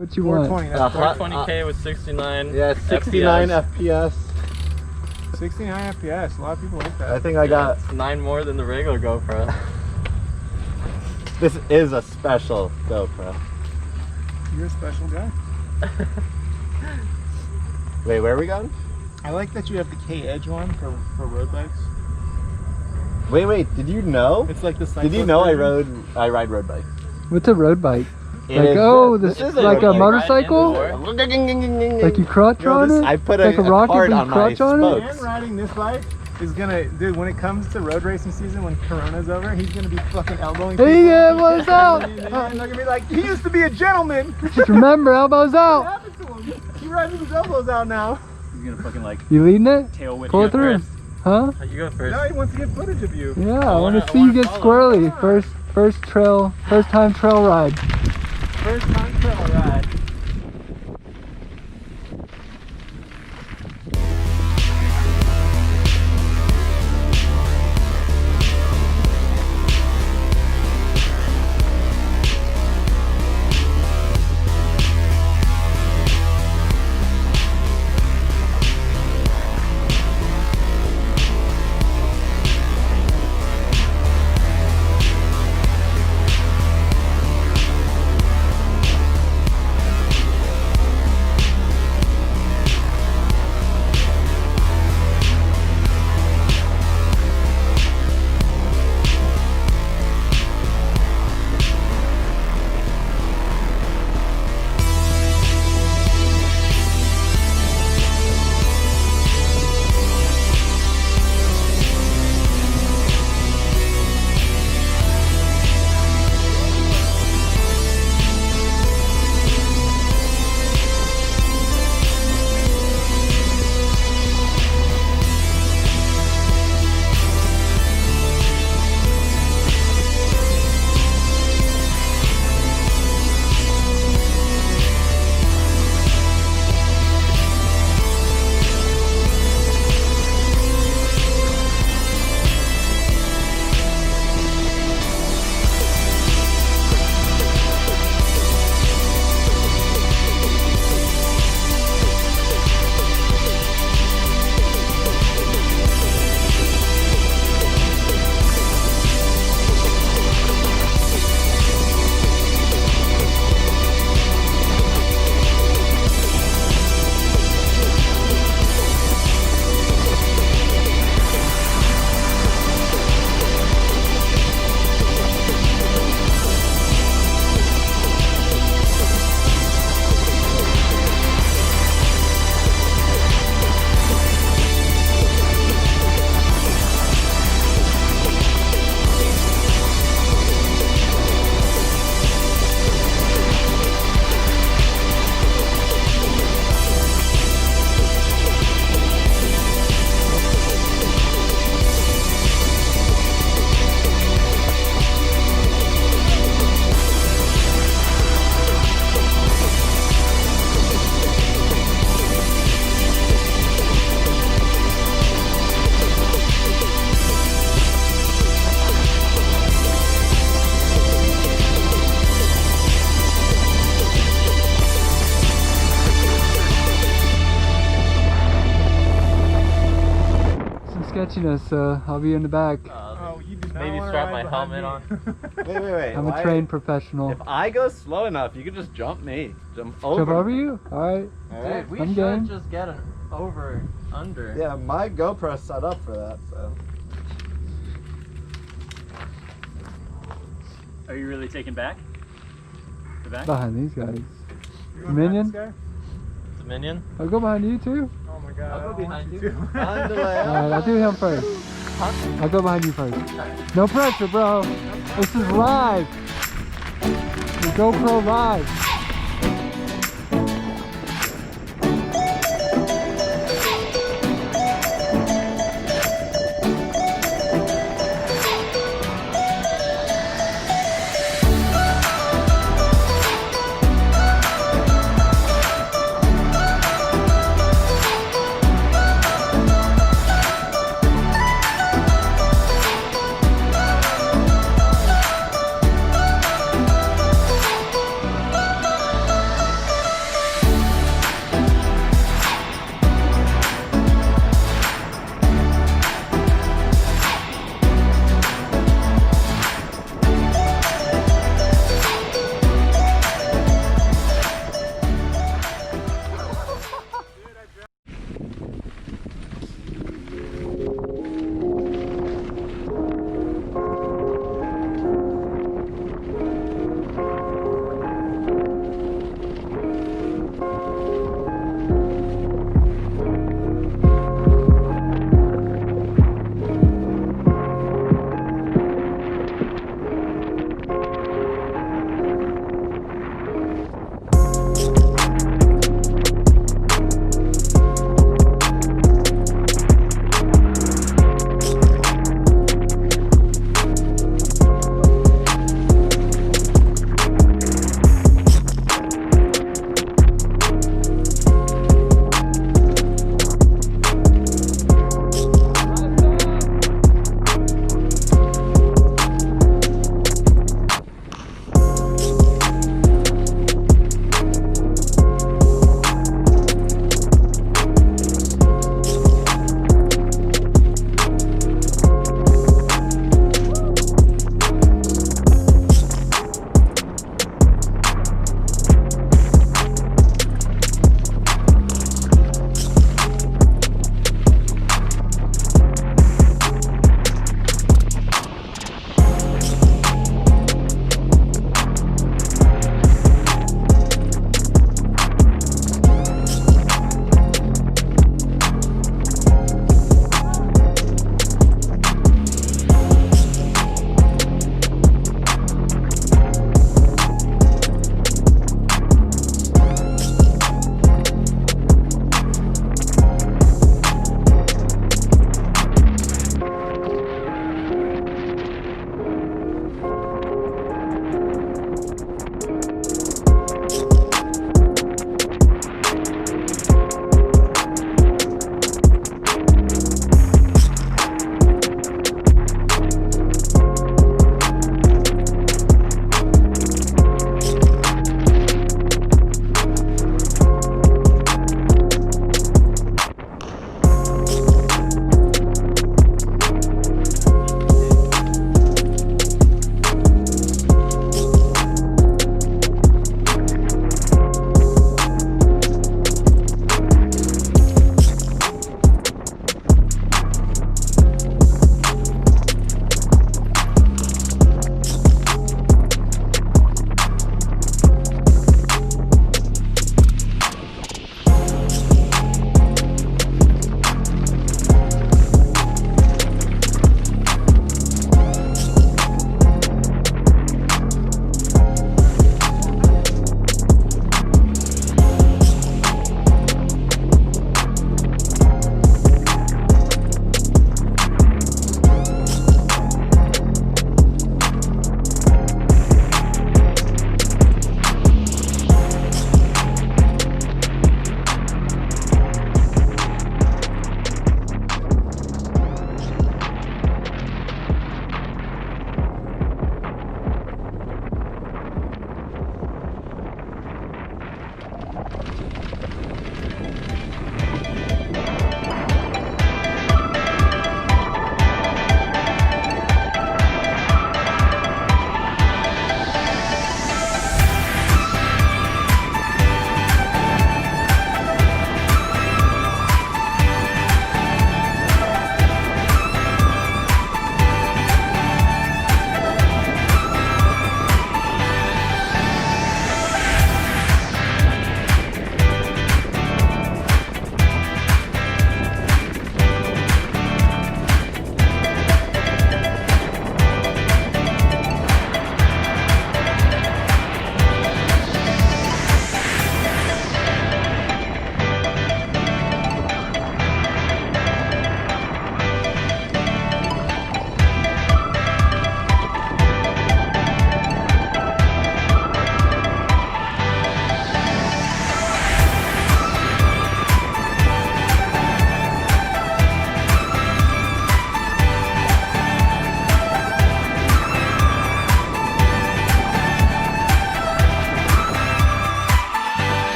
What you want? 420. That's 420K with 69. Yeah, 69 FPS. 69 FPS. A lot of people like that. I think I got. It's 9 more than the regular GoPro. This is a special GoPro. You're a special guy. Wait, where are we going? I like that you have the K-Edge one for road bikes. Wait, did you know? It's like the Did you know I ride road bikes? What's a road bike? It Like, is- oh, this this is like a motorcycle? Like Like you crutch on it? I put like a rocket card you on my crutch on it? spokes. And riding this bike is gonna, dude, when it comes to road racing season, when Corona's over, he's gonna be fucking elbowing people. Hey, elbows out! And they're gonna be like, he used to be a gentleman. Just remember, elbows What out! happened to him? He rides with his elbows out now. He's gonna fucking like You leading it? tail whip Pull you. it through. Huh? You go first. Now he wants to get footage of you. Yeah, I want to see you get squirrely. First time trail ride. First time trail ride. Sketchiness, so I'll be in the back. Oh, you did not Maybe wanna strap ride my behind helmet me. on. Wait. I'm a trained professional. If I go slow enough, you can just jump me. Jump over. Jump over you? Alright. Alright. Dude, we I'm should game. just get an over/under. Yeah, my GoPro's set up for that, so. Are you really taking back? The back? Behind these guys. You wanna ride Minion? this guy? It's a minion. I'll go behind you too. Oh my god. I'll go I don't behind want you. to. Find the way. Alright, I'll do him first. I'll go behind you first. No pressure, bro. This is live. The GoPro live.